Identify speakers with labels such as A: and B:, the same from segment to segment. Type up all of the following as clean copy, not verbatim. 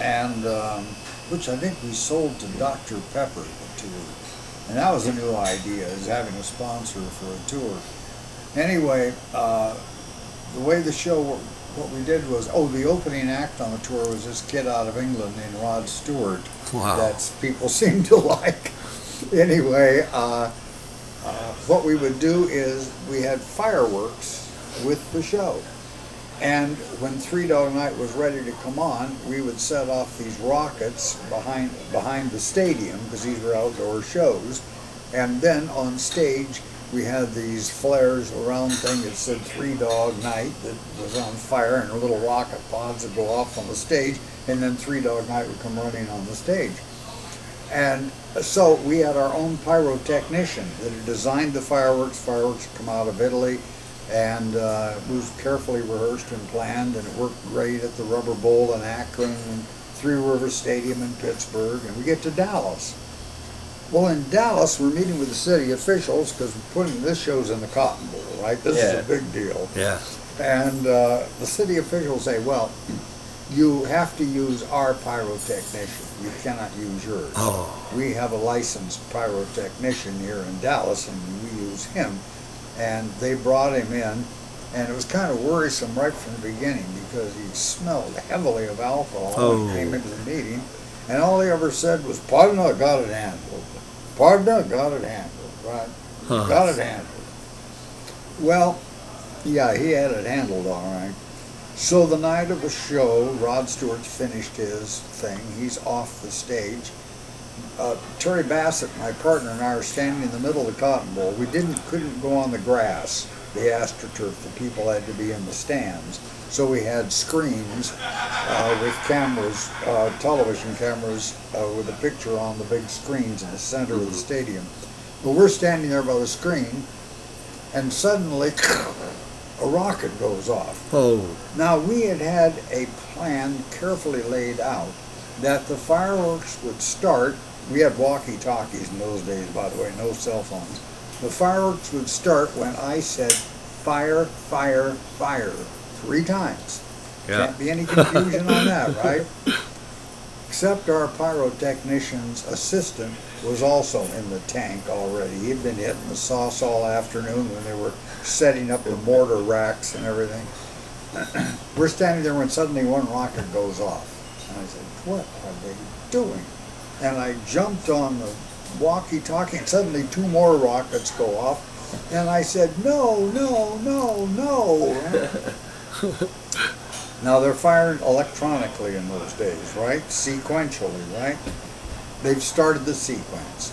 A: and which I think we sold to Dr. Pepper, the tour. And that was a new idea, is having a sponsor for a tour. Anyway, the way the show, what we did was, the opening act on the tour was this kid out of England named Rod Stewart.
B: Wow.
A: That people seem to like. Anyway, what we would do is we had fireworks with the show. And when 3Dog Nite was ready to come on, we would set off these rockets behind the stadium, because these were outdoor shows. And then on stage, we had these flares around thing that said 3Dog Nite that was on fire, and little rocket pods would go off on the stage, and then 3Dog Nite would come running on the stage. And so we had our own pyrotechnician that had designed the fireworks. Fireworks come out of Italy, and it was carefully rehearsed and planned, and it worked great at the Rubber Bowl in Akron and Three Rivers Stadium in Pittsburgh, and we get to Dallas. Well, in Dallas, we're meeting with the city officials because we're putting this show's in the Cotton Bowl, right? This is a big deal.
B: Yeah.
A: And the city officials say, well, you have to use our pyrotechnician. You cannot use yours.
B: Oh.
A: We have a licensed pyrotechnician here in Dallas, and we use him. And they brought him in, and it was kind of worrisome right from the beginning because he smelled heavily of alcohol when he came into the meeting. And all he ever said was, "Pardon, I got it handled. Pardon, I got it handled." Right? Got it handled. Well, yeah, he had it handled all right. So the night of the show, Rod Stewart's finished his thing. He's off the stage. Terry Bassett, my partner, and I are standing in the middle of the Cotton Bowl. We couldn't go on the grass, the AstroTurf. The people had to be in the stands. So we had screens with cameras, television cameras, with a picture on the big screens in the center of the stadium. But we're standing there by the screen, and suddenly a rocket goes off.
B: Oh.
A: Now, we had a plan carefully laid out that the fireworks would start. We had walkie-talkies in those days, by the way, no cell phones. The fireworks would start when I said, "Fire, fire, fire," 3 times.
B: Yeah.
A: Can't be any confusion on that, right? Except our pyrotechnician's assistant was also in the tank already. He'd been hitting the sauce all afternoon when they were setting up the mortar racks and everything. We're standing there when suddenly one rocket goes off. And I said, "What are they doing?" And I jumped on the walkie-talkie, and suddenly 2 more rockets go off. And I said, "No, no, no, no." Now, they're fired electronically in those days, right? Sequentially, right? They've started the sequence.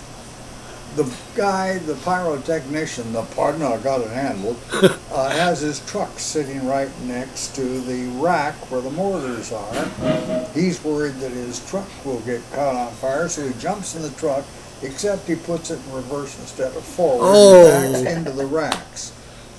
A: The guy, the pyrotechnician, the partner, I got it handled, has his truck sitting right next to the rack where the mortars are. He's worried that his truck will get caught on fire, so he jumps in the truck, except he puts it in reverse instead of forward, and backs into the racks.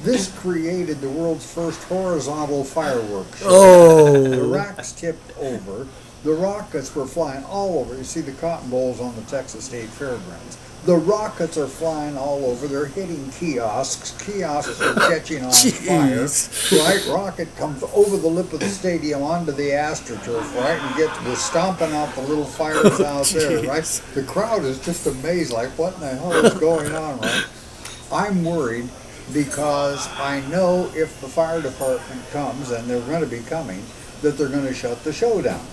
A: This created the world's first horizontal fireworks show. The racks tipped over. The rockets were flying all over. You see the Cotton Bowls on the Texas State Fairgrounds. The rockets are flying all over. They're hitting kiosks. Kiosks are catching on fire. Right? Rocket comes over the lip of the stadium onto the AstroTurf, right? And we're stomping out the little fires out there, right? The crowd is just amazed, like, what in the hell is going on, right? I'm worried because I know if the fire department comes, and they're going to be coming, that they're going to shut the show down.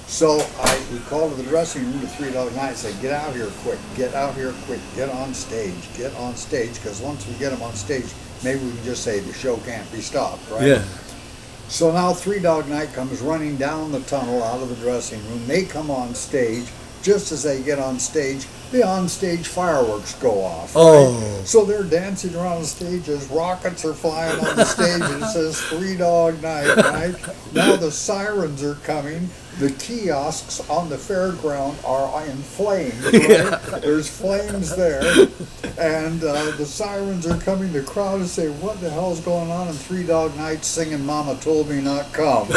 A: So we called to the dressing room to 3Dog Nite and said, "Get out here quick, get out here quick, get on stage, because once we get them on stage, maybe we can just say the show can't be stopped," right?
B: Yeah.
A: So now 3Dog Nite comes running down the tunnel out of the dressing room. They come on stage. Just as they get on stage, the on-stage fireworks go off. Right?
B: Oh.
A: So they're dancing around the stage as rockets are flying on the stage, and it says 3Dog Nite, right? Now the sirens are coming. The kiosks on the fairground are in flames, right?
B: Yeah.
A: There's flames there. And the sirens are coming. The crowd is saying, "What the hell's going on?" And 3Dog Nite singing "Mama Told Me Not Come."